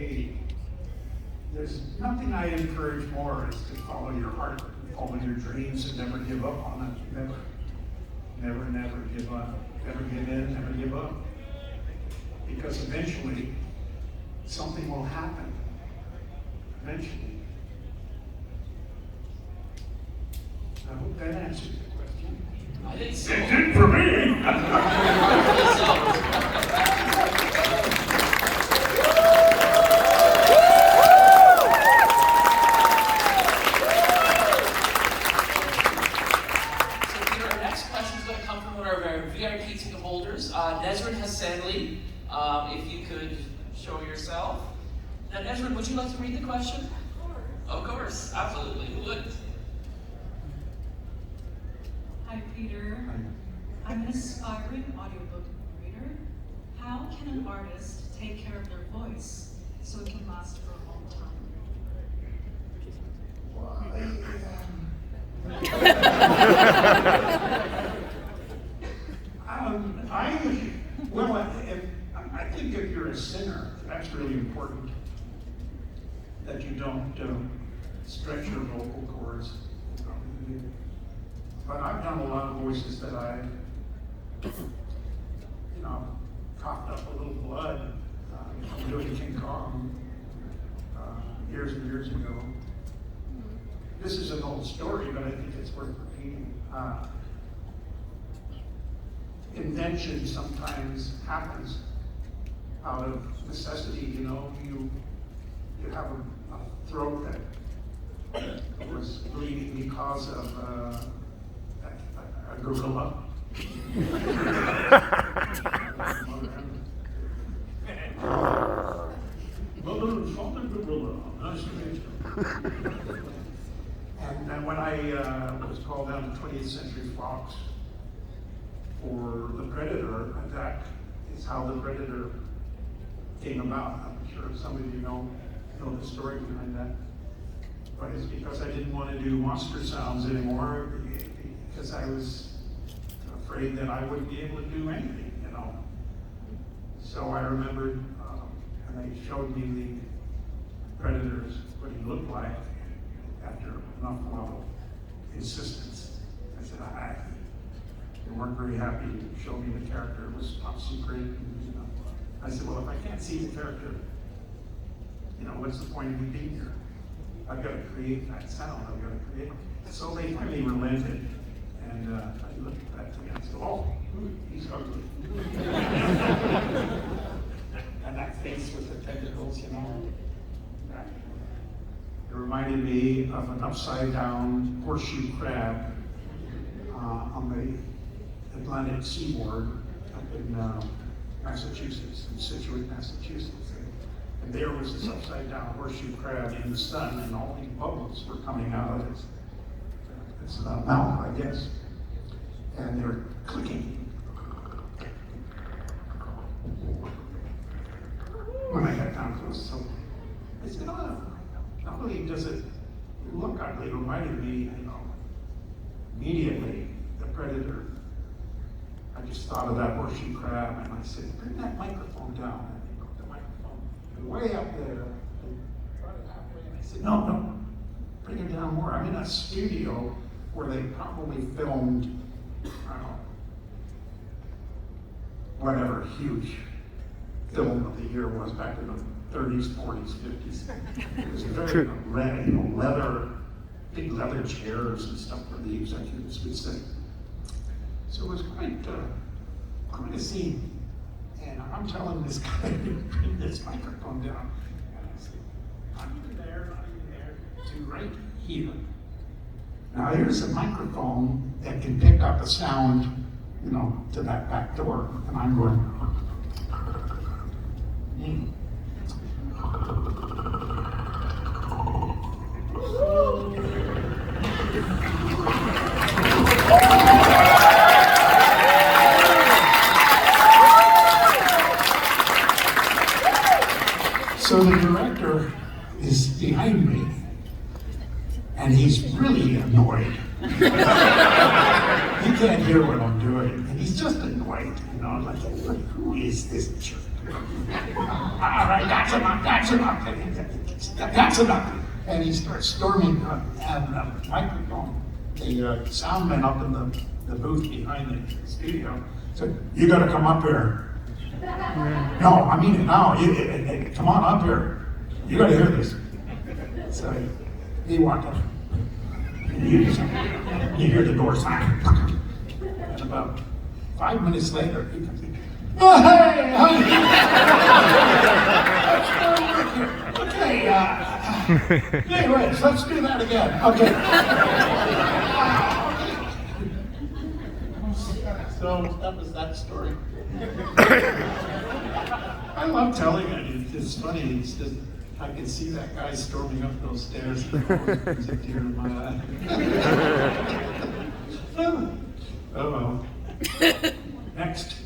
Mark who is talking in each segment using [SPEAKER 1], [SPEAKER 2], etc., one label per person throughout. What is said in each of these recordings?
[SPEAKER 1] hey, there's nothing I encourage more is to follow your heart, follow your dreams, and never give up on it. Never give up. Never give in, never give up. Because eventually, something will happen. Eventually. I hope that answers the question.
[SPEAKER 2] I think so.
[SPEAKER 1] It did for me.
[SPEAKER 2] VIP ticket holders. Nezrin Hassanli, if you could show yourself. Now, Nezrin, would you like to read the question? Of course, absolutely. Who wouldn't?
[SPEAKER 3] Hi, Peter. I'm an aspiring audiobook reader. How can an artist take care of their voice so it can last for a long
[SPEAKER 1] time? I think if you're a singer, that's really important, that you don't stretch your vocal cords. But I've done a lot of voices that I, coughed up a little blood doing King Kong years and years ago. This is an old story, but I think it's worth repeating. Invention sometimes happens out of necessity. You have a throat that was bleeding because of a gorilla. Mother and father gorilla. Nice to meet you. And then when I was called down to 20th Century Fox for the Predator, that is how the Predator came about. I'm sure some of you know the story behind that. But it's because I didn't want to do monster sounds anymore, because I was afraid that I wouldn't be able to do anything, So I remembered, and they showed me the Predators, what he looked like, after enough level insistence. I said, they weren't very happy to show me the character. It was top secret. And, I said, well, if I can't see the character, what's the point of me being here? I've got to create that sound. I've got to create it. So they finally relented, and I looked at that thing and I said, oh, he's ugly. And that face with the tentacles, It reminded me of an upside-down horseshoe crab on the Atlantic seaboard up in Massachusetts, in Situate, Massachusetts. And there was this upside-down horseshoe crab in the sun, and all these bubbles were coming out of its mouth, I guess. And they were clicking. When I got down close, so I said, not only does it look ugly, it reminded me, immediately, the Predator. I just thought of that horseshoe crab, and I said, bring that microphone down. And they put the microphone way up there. They brought it halfway, and I said, no, bring it down more. I'm in a studio where they probably filmed, I don't know, whatever huge film of the year was back in the 30s, 40s, 50s. It was very leather, big leather chairs and stuff where the executives would sit. So it was quite a scene. And I'm telling this guy to bring this microphone down. And I said, not even there, to right here. Now here's a microphone that can pick up a sound, to that back door. And I'm going, So the director is behind me, and he's really annoyed. He can't hear what I'm doing, and he's just annoyed, like, who is this jerk? All right, that's enough, that's enough. That's enough. And he starts storming and the microphone. The soundman up in the booth behind the studio said, "You gotta come up here." "No, I mean it now. Come on up here. You gotta hear this." So he walked up. You hear the door slam. And about 5 minutes later, he comes in. "Oh, hey, honey." Okay, anyways, let's do that again. Okay. So that was that story. I love telling it. It's funny. It's just, I can see that guy storming up those stairs. And it always brings a tear in my eye. Oh well. Next.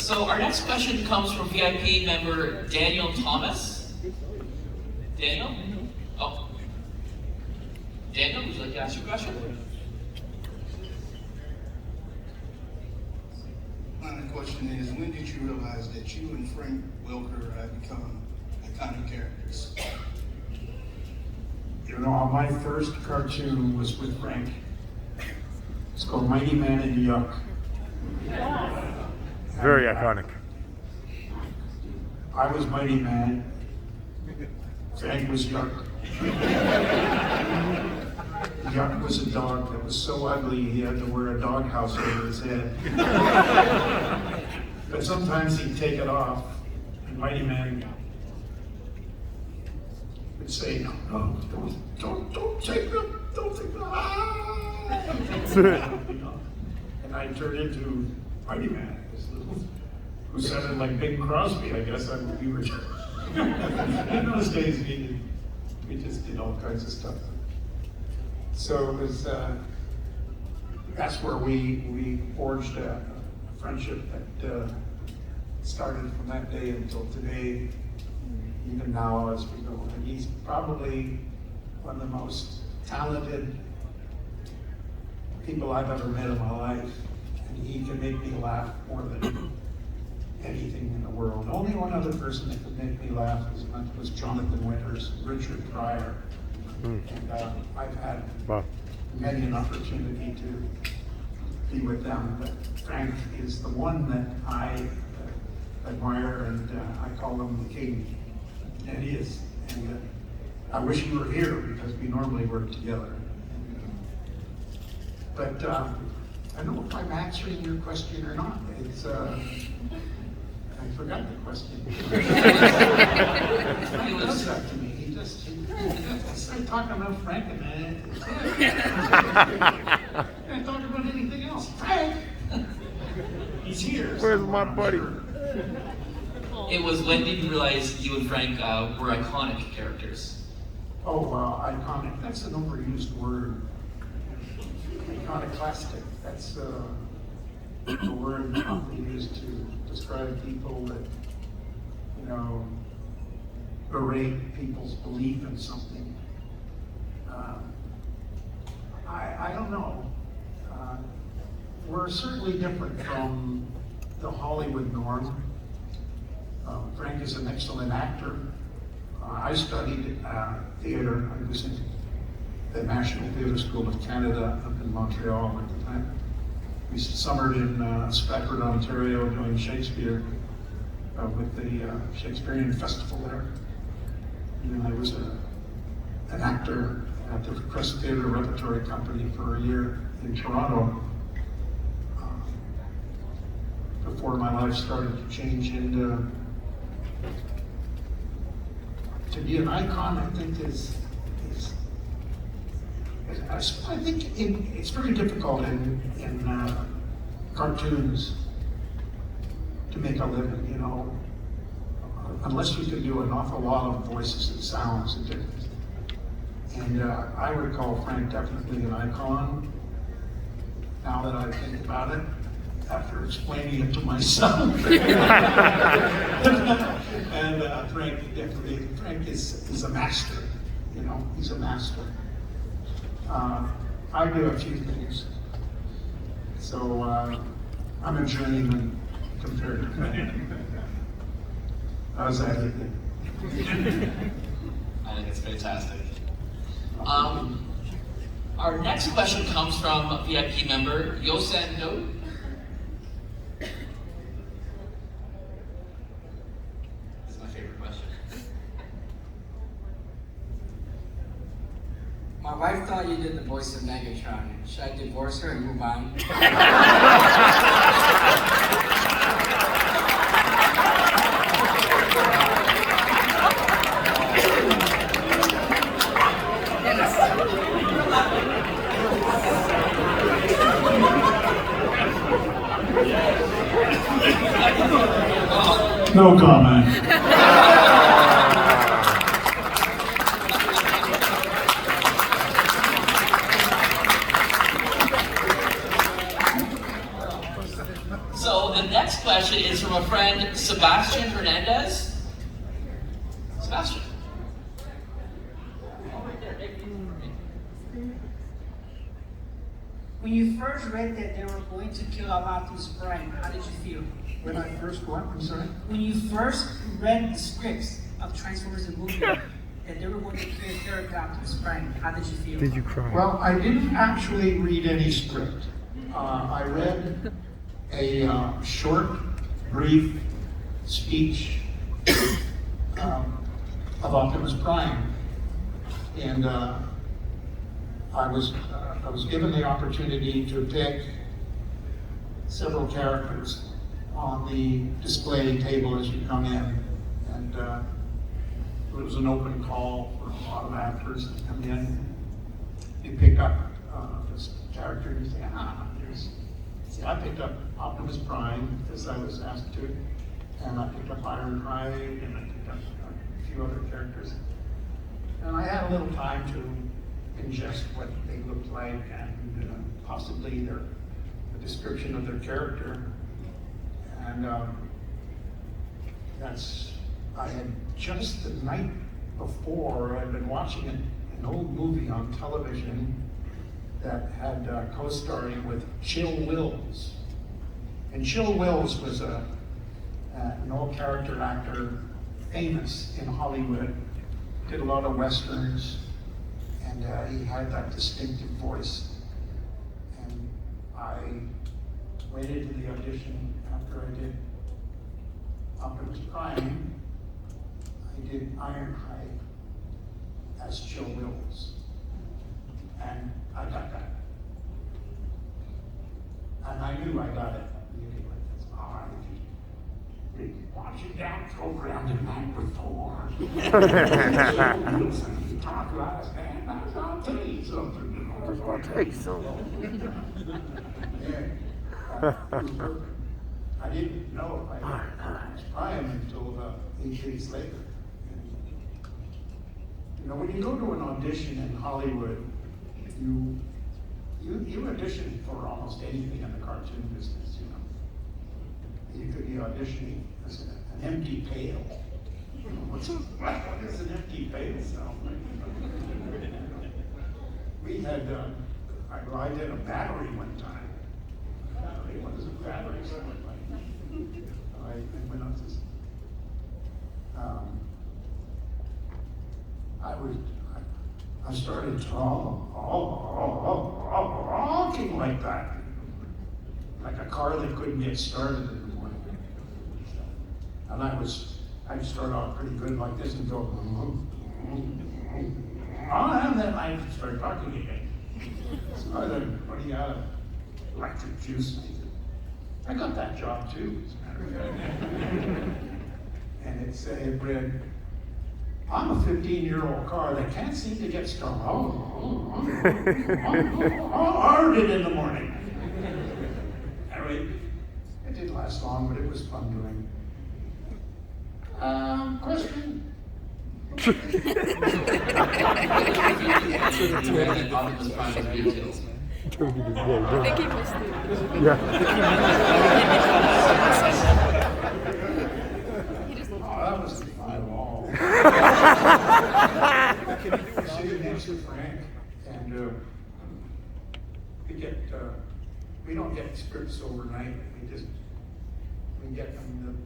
[SPEAKER 2] So our next question comes from VIP member Daniel Thomas. Daniel? Oh. Daniel, would you like to ask your question?
[SPEAKER 4] My question is, when did you realize that you and Frank Welker had become iconic characters?
[SPEAKER 1] You know, my first cartoon was with Frank. It's called Mighty Man and Yuck.
[SPEAKER 5] Very iconic.
[SPEAKER 1] I was Mighty Man. Frank was Yuck. Yuck was a dog that was so ugly he had to wear a doghouse over his head. But sometimes he'd take it off, and Mighty Man would say, "No, don't take them, don't take them." You know? And I'd turn into Mighty Man, who sounded like Bing Crosby, I guess. We were in those days, we just did all kinds of stuff. So it was, that's where we forged a friendship that started from that day until today, even now as we go. And he's probably one of the most talented people I've ever met in my life. And he can make me laugh more than anything in the world. Only one other person that could make me laugh was Jonathan Winters, Richard Pryor. And I've had many an opportunity to be with them, but Frank is the one that I admire, and I call him the king, and he is. And I wish he were here because we normally work together. But I don't know if I'm answering your question or not. It's I forgot the question. He does that to me. He started talking about Frank and can't talk about anything else. Frank! He's here.
[SPEAKER 5] Where's my buddy?
[SPEAKER 1] Sure.
[SPEAKER 2] It was when did you realize you and Frank were iconic characters?
[SPEAKER 1] Oh, iconic. That's an overused word. Iconoclastic. That's a word often used to describe people that, you know, berate people's belief in something. I don't know. We're certainly different from the Hollywood norm. Frank is an excellent actor. I studied theater. I was in the National Theatre School of Canada up in Montreal at the time. We summered in Spafford, Ontario, doing Shakespeare with the Shakespearean Festival there. And then I was an actor at the Press Theatre Repertory Company for a year in Toronto before my life started to change. And to be an icon, I think I think it's very difficult in cartoons to make a living, you know, unless you can do an awful lot of voices and sounds and different. And I would call Frank definitely an icon. Now that I think about it, after explaining it to myself. And Frank is a master, you know, he's a master. I do a few things. So I'm a journeyman compared to Frank. How's that?
[SPEAKER 2] I think it's fantastic. Our next question comes from VIP member Yosendo. This is my favorite question.
[SPEAKER 5] My wife thought you did the voice of Megatron. Should I divorce her and move on?
[SPEAKER 1] No comment.
[SPEAKER 2] So the next question is from a friend, Sebastian Hernandez. Sebastian.
[SPEAKER 5] When you first read that they were going to kill Prime, how did you feel?
[SPEAKER 1] When I first what? I'm sorry?
[SPEAKER 5] When you first read the scripts of Transformers the movie, that they were going to kill Prime, how did you feel?
[SPEAKER 6] Did you cry?
[SPEAKER 1] Well, I didn't actually read any script. I read a short, brief speech of Optimus Prime, and I was given the opportunity to pick several characters on the display table as you come in, and it was an open call for a lot of actors to come in. You pick up this character and you say, see, I picked up Optimus Prime because I was asked to, and I picked up Ironhide, and I picked up a few other characters. And I had a little time to ingest what they looked like and possibly the description of their character. And I had just the night before, I'd been watching an old movie on television that had co-starring with Chill Wills. And Chill Wills was an old character actor, famous in Hollywood, did a lot of westerns, and he had that distinctive voice. And I went into the audition after I did Optimus Prime. I did Ironhide as Chill Wills, and I got that. And I knew I got it. I've been watching that program the night before. You talk last man, I'll tell you something.
[SPEAKER 6] I'll take some.
[SPEAKER 1] I didn't know if I was Prime until about 8 days later. You know, when you go to an audition in Hollywood, you audition for almost anything in the cartoon business, you know. You could be auditioning as an empty pail. What does an empty pail sound like? We had, I did a battery one time. Battery, what does a battery sound like? I went up to, I started talking like that, like a car that couldn't get started in the morning. And I'd start off pretty good like this and go, and then I'd start talking again. So I then, what do you got? Electric juice. I got that job too, as a matter of fact. And it read, I'm a 15-year-old car that can't seem to get started. Hard in the morning. Anyway, it didn't last long, but it was fun doing. Question?
[SPEAKER 2] Optimus Prime is details.
[SPEAKER 6] I
[SPEAKER 7] think he missed it.
[SPEAKER 6] Yeah.
[SPEAKER 7] He just looked.
[SPEAKER 1] That was the fun of all. Sitting next to Frank, and we get we don't get scripts overnight. We get them,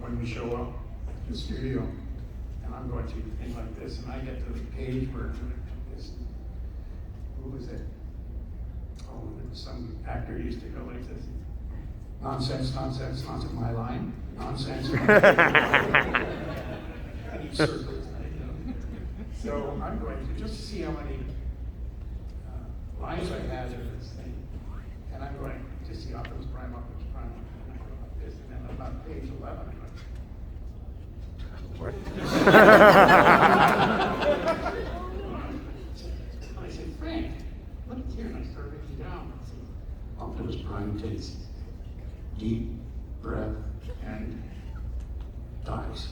[SPEAKER 1] when we show up at the studio. And I'm going through things like this, and I get to the page where who was it? Oh, there was some actor used to go like this. Nonsense, nonsense, nonsense, my line. Nonsense. And he circles, So I'm going to just see how many lines I had in this thing. And I'm going to see Optimus Prime, Optimus Prime, and I go like this, and then about page 11, I'm going, I said, Frank, look here, and I start writing down. Optimus Prime takes deep breath and dies.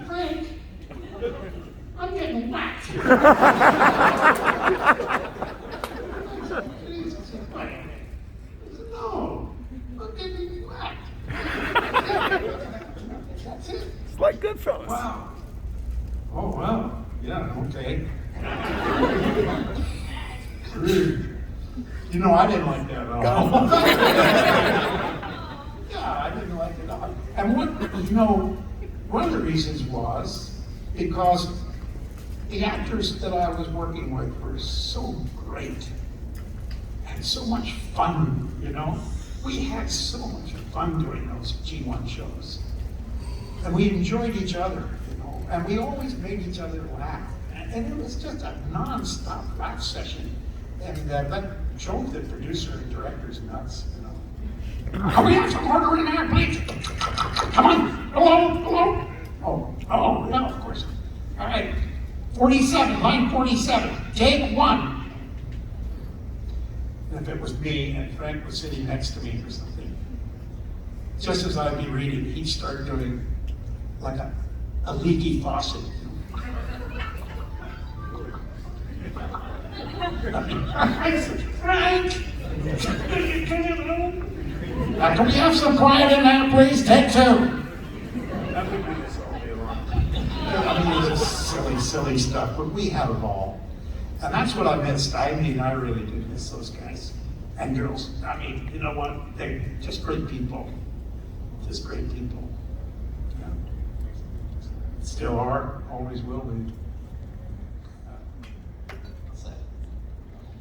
[SPEAKER 1] Frank, I'm getting whacked here. I said, what? He said, no, I'm getting whacked. That's it.
[SPEAKER 6] It's like Goodfellas.
[SPEAKER 1] Wow. Oh, wow. Yeah, okay. I didn't like that at all. Yeah, I didn't like it at all. And one of the reasons was because the actors that I was working with were so great and so much fun, We had so much fun doing those G1 shows. And we enjoyed each other, and we always made each other laugh. And it was just a non-stop laugh session. And that drove the producer and directors nuts, Oh, we have some order in there, please. Come on. Hello? Oh, yeah, of course. All right. 47, line 47, take one. And if it was me and Frank was sitting next to me or something, just as I'd be reading, he'd start doing like a leaky faucet. I said, Frank! Can we have some quiet in there, please? Take two. It's silly stuff, but we had a ball. And that's what I missed. I really did miss those guys and girls. You know what? They're just great people. Just great people. Yeah. Still are, always will be.